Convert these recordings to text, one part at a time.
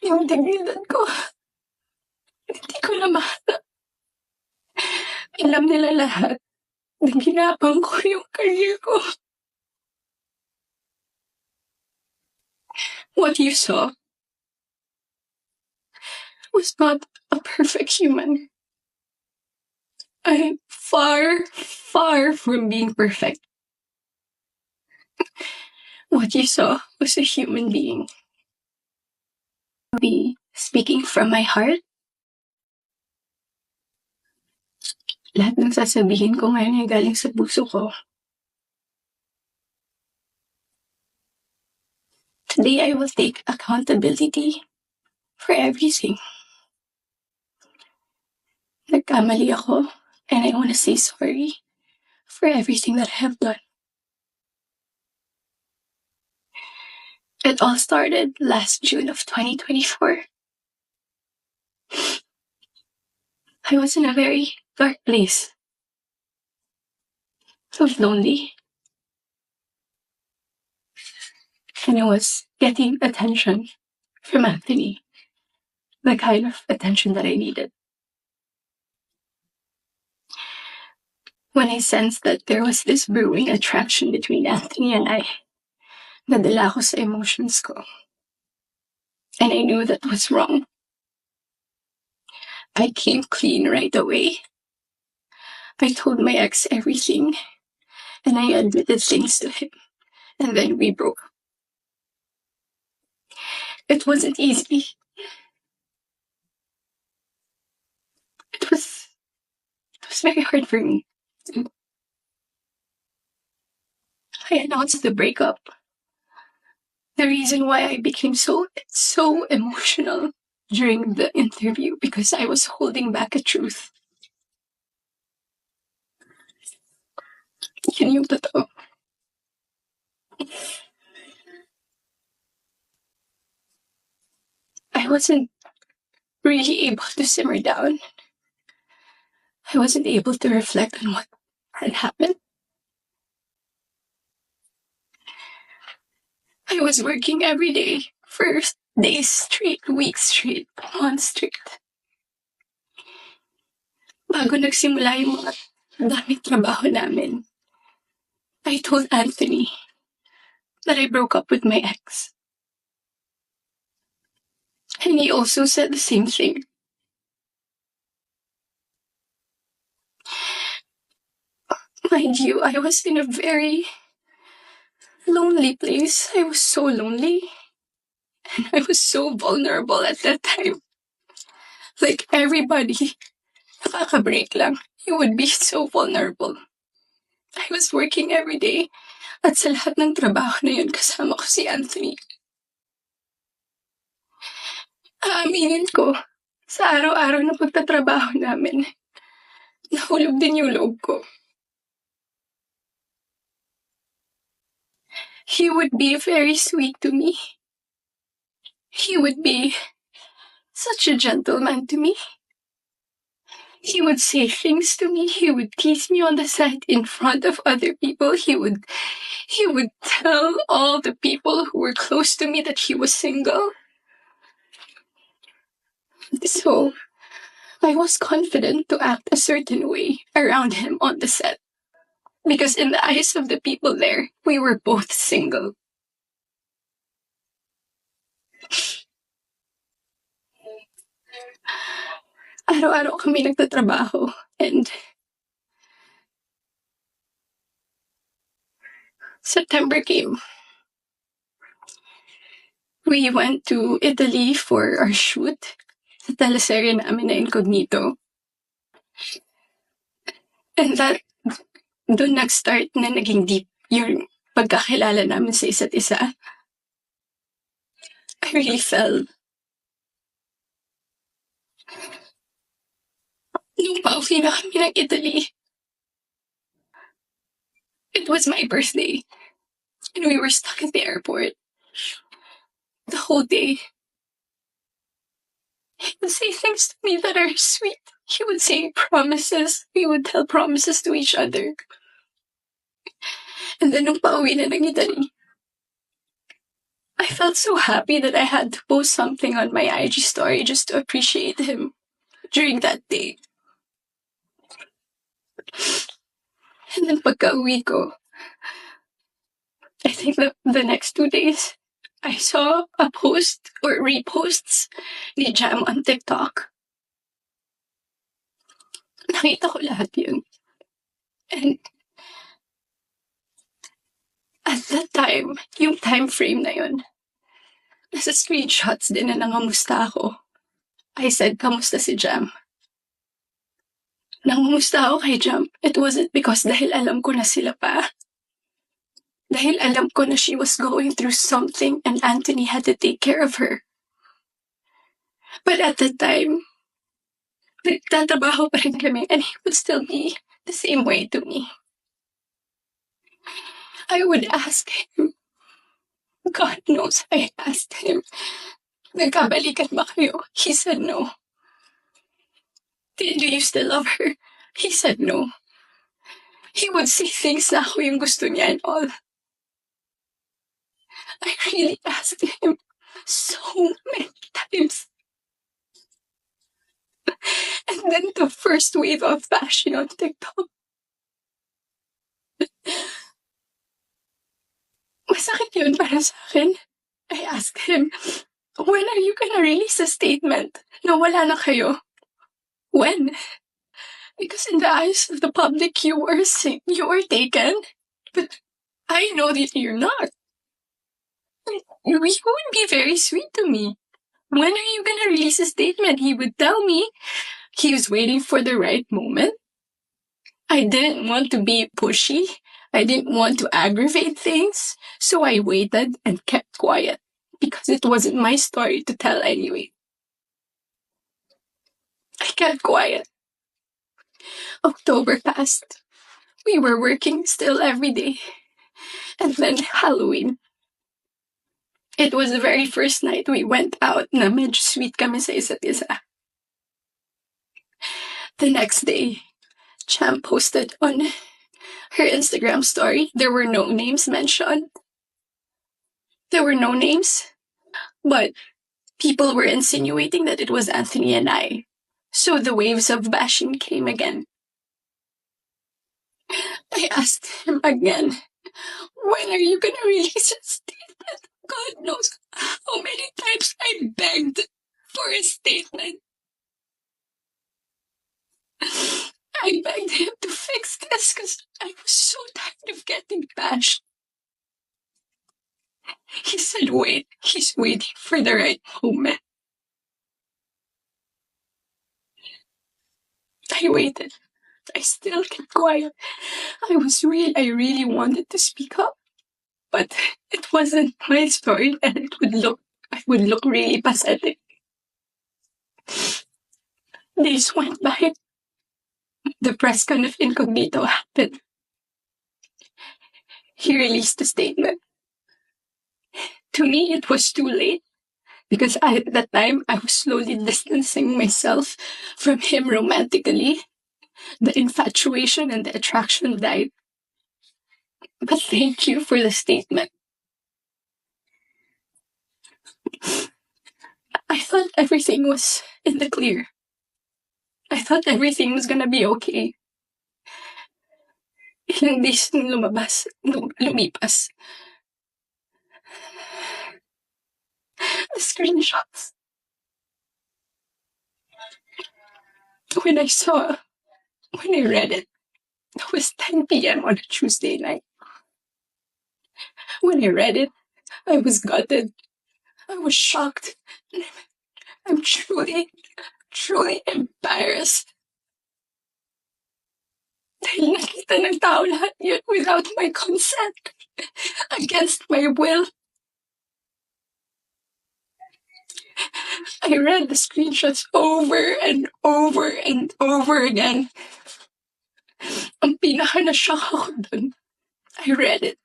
Yung dignidad ko, hindi ko na mahanap. Alam nila lahat na ginapang ko yung career ko. What you saw was not a perfect human. I'm far, far from being perfect. What you saw was a human being. Be speaking from my heart. Lahat ng sasabihin ko ngayon ay galing sa puso ko. Today I will take accountability for everything. Nagkamali ako, and I want to say sorry for everything that I have done. It all started last June of 2024. I was in a very dark place. I was lonely. And I was getting attention from Anthony. The kind of attention that I needed. When I sensed that there was this brewing attraction between Anthony and I, nadala ako sa emotions ko. And I knew that was wrong. I came clean right away. I told my ex everything, and I admitted things to him, and then we broke up. It wasn't easy. It was very hard for me. I announced the breakup. The reason why I became so emotional during the interview, because I was holding back a truth. Yun yung totoo. I wasn't really able to simmer down. I wasn't able to reflect on what had happened. I was working every day for days straight, weeks straight, months straight. Bago nagsimula yung mga daming trabaho namin, I told Anthony that I broke up with my ex. And he also said the same thing. Mind you, I was in a very lonely place. I was so lonely. And I was so vulnerable at that time. Like everybody, nakaka-break lang. You would be so vulnerable. I was working every day. At sa lahat ng trabaho na yun, kasama ko si Anthony. Aaminin ko, sa araw-araw na pagtatrabaho namin, nahulog din yung loob ko. He would be very sweet to me. He would be such a gentleman to me. He would say things to me. He would tease me on the side in front of other people. He would tell all the people who were close to me that he was single. So, I was confident to act a certain way around him on the set. Because in the eyes of the people there, we were both single. Araw-araw kami nagtatrabaho, and September came. We went to Italy for our shoot sa teleserye namin na Incognito. And doon nag-start na naging deep yung pagkakilala namin sa isa't isa. I really fell. Nung pauwi na kami ng Italy, it was my birthday. And we were stuck at the airport. The whole day. He would say things to me that are sweet. He would say promises. We would tell promises to each other. And then nung pauwi na ng Italy, I felt so happy that I had to post something on my IG story just to appreciate him during that day. And then pagka-uwi ko, I think the next 2 days, I saw a post or reposts ni Jam on TikTok. Nakita ko lahat yun. And at that time, yung time frame na yun, nasa screenshots din na nangamusta ako. I said, kamusta si Jam? Nangamusta ako kay Jam. It wasn't because dahil alam ko na sila pa. Dahil alam ko na she was going through something and Anthony had to take care of her. But at the time, nagtatrabaho pa rin kami and he would still be the same way to me. I would ask him, God knows I asked him, nagkabalikan ba kayo? He said no. Do you still love her? He said no. He would say things na ako yung gusto niya and all. I really asked him so many times. And then the first wave of bashing on TikTok. Masakit yun para sa akin. I asked him, when are you gonna release a statement na wala na kayo? When? Because in the eyes of the public, you were taken. But I know that you're not. You would be very sweet to me. When are you gonna release a statement? He would tell me he was waiting for the right moment. I didn't want to be pushy. I didn't want to aggravate things. So I waited and kept quiet because it wasn't my story to tell anyway. I kept quiet. October passed. We were working still every day. And then Halloween. It was the very first night we went out na medyo sweet kami sa isa't isa. The next day, Cham posted on her Instagram story. There were no names mentioned. There were no names. But people were insinuating that it was Anthony and I. So the waves of bashing came again. I asked him again, when are you gonna release a statement? God knows how many times I begged for a statement. I begged him to fix this because I was so tired of getting bashed. He said, wait, he's waiting for the right moment. I waited. I still kept quiet. I really wanted to speak up. But it wasn't my story and I would look really pathetic. Days went by. The press con of Incognito happened. He released a statement. To me, it was too late because at that time, I was slowly distancing myself from him romantically. The infatuation and the attraction died. But thank you for the statement. I thought everything was in the clear. I thought everything was gonna be okay. Ilang days nung lumipas. The screenshots. When I read it was 10 p.m. on a Tuesday night. When I read it, I was gutted. I was shocked. I'm truly embarrassed. Dahil nakita ng tao lahat yun without my consent. Against my will. I read the screenshots over and over and over again. Ang pinaka-na-shock ako dun. I read it.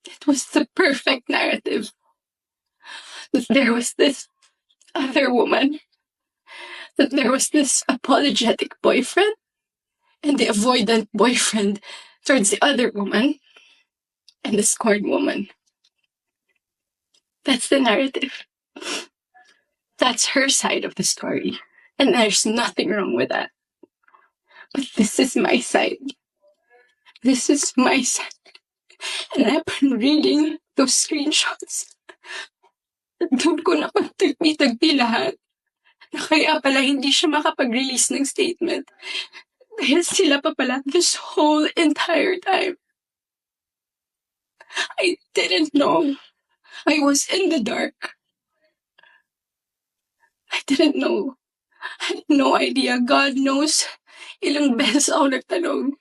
It was the perfect narrative. That there was this other woman. That there was this apologetic boyfriend. And the avoidant boyfriend towards the other woman. And the scorned woman. That's the narrative. That's her side of the story. And there's nothing wrong with that. But this is my side. This is my side. And I've been reading those screenshots. Doon ko napagtagpi-tagpi lahat. Na kaya pala hindi siya makapag-release ng statement. Dahil sila pa pala this whole entire time. I didn't know. I was in the dark. I didn't know. I had no idea. God knows. Ilang beses ako nagtanong.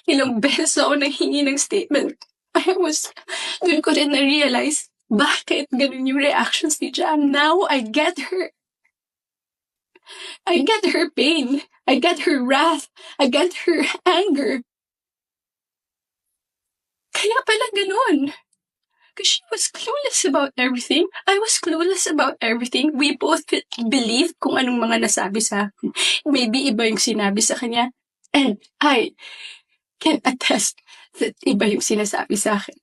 Ilang beses ako nanghingi ng statement. Doon ko rin na-realize, bakit ganun yung reactions ni Jam. Now, I get her. I get her pain. I get her wrath. I get her anger. Kaya pala ganun. Because she was clueless about everything. I was clueless about everything. We both believed kung anong mga nasabi sa akin. Maybe iba yung sinabi sa kanya. And I can attest that iba yung sinasabi sa akin.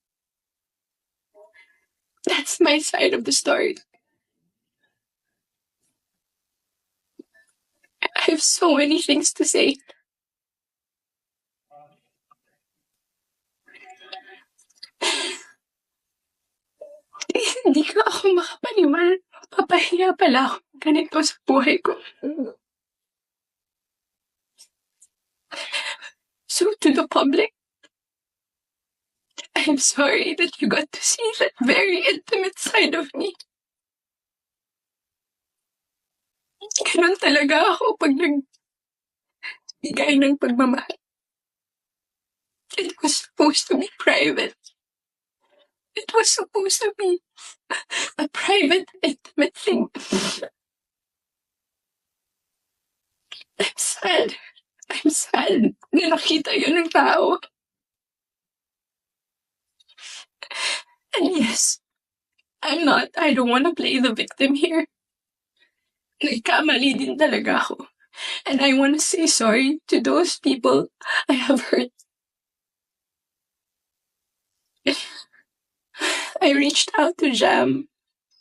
That's my side of the story. I have so many things to say. Hindi ka ako makapaniwala. Papahiya pala ako ganito sa buhay ko. So to the public, I'm sorry that you got to see that very intimate side of me. Ganun talaga ako pag nagbigay ng pagmamahal. It was supposed to be private. It was supposed to be a private, intimate thing. I'm sad. I'm sad na nakita yun ng tao. And yes, I don't want to play the victim here. Nagkamali din talaga ako. And I want to say sorry to those people I have hurt. I reached out to Jam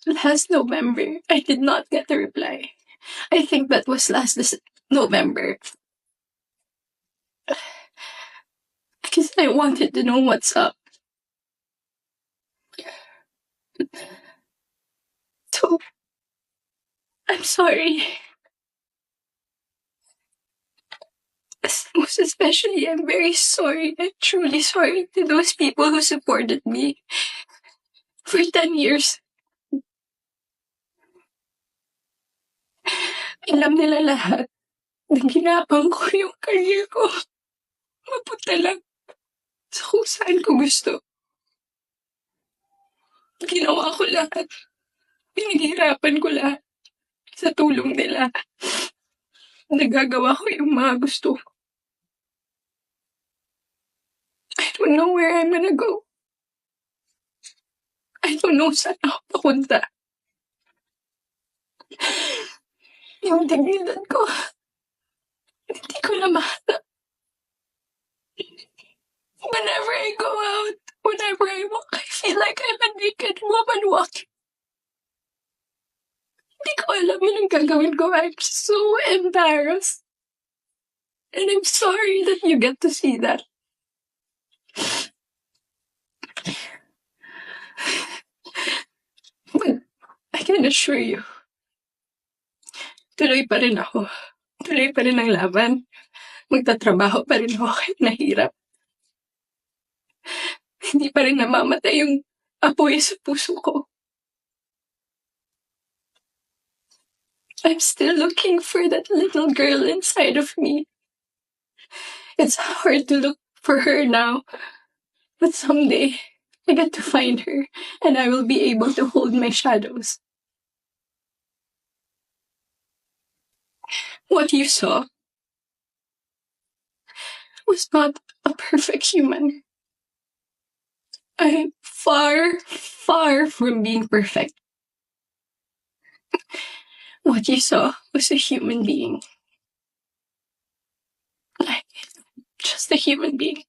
last November. I did not get a reply. I think that was last November. Because I wanted to know what's up. So, I'm sorry. Most especially, I'm very sorry. I'm truly sorry to those people who supported me for 10 years. Alam nila lahat na ginapang ko yung career ko. Mapunta lang sa kung saan ko gusto. Ginawa ko lahat. Pinaghirapan ko lahat sa tulong nila. Nagagawa ko yung mga gusto ko. I don't know where I'm gonna go. I don't know saan ako papunta. Yung dignidad ko, hindi ko na mahanap. Whenever I go out, whenever I walk, I feel like I'm a naked woman walking. Hindi ko alam yung gagawin ko. I'm so embarrassed. And I'm sorry that you get to see that. But I can assure you, tuloy pa rin ako. Tuloy pa rin ang laban. Magtatrabaho pa rin ako kahit nahirap. Hindi pa rin namamatay yung apoy sa puso ko. I'm still looking for that little girl inside of me. It's hard to look for her now, but someday I get to find her and I will be able to hold my shadows. What you saw was not a perfect human. I'm far, far from being perfect. What you saw was a human being. Like, just a human being.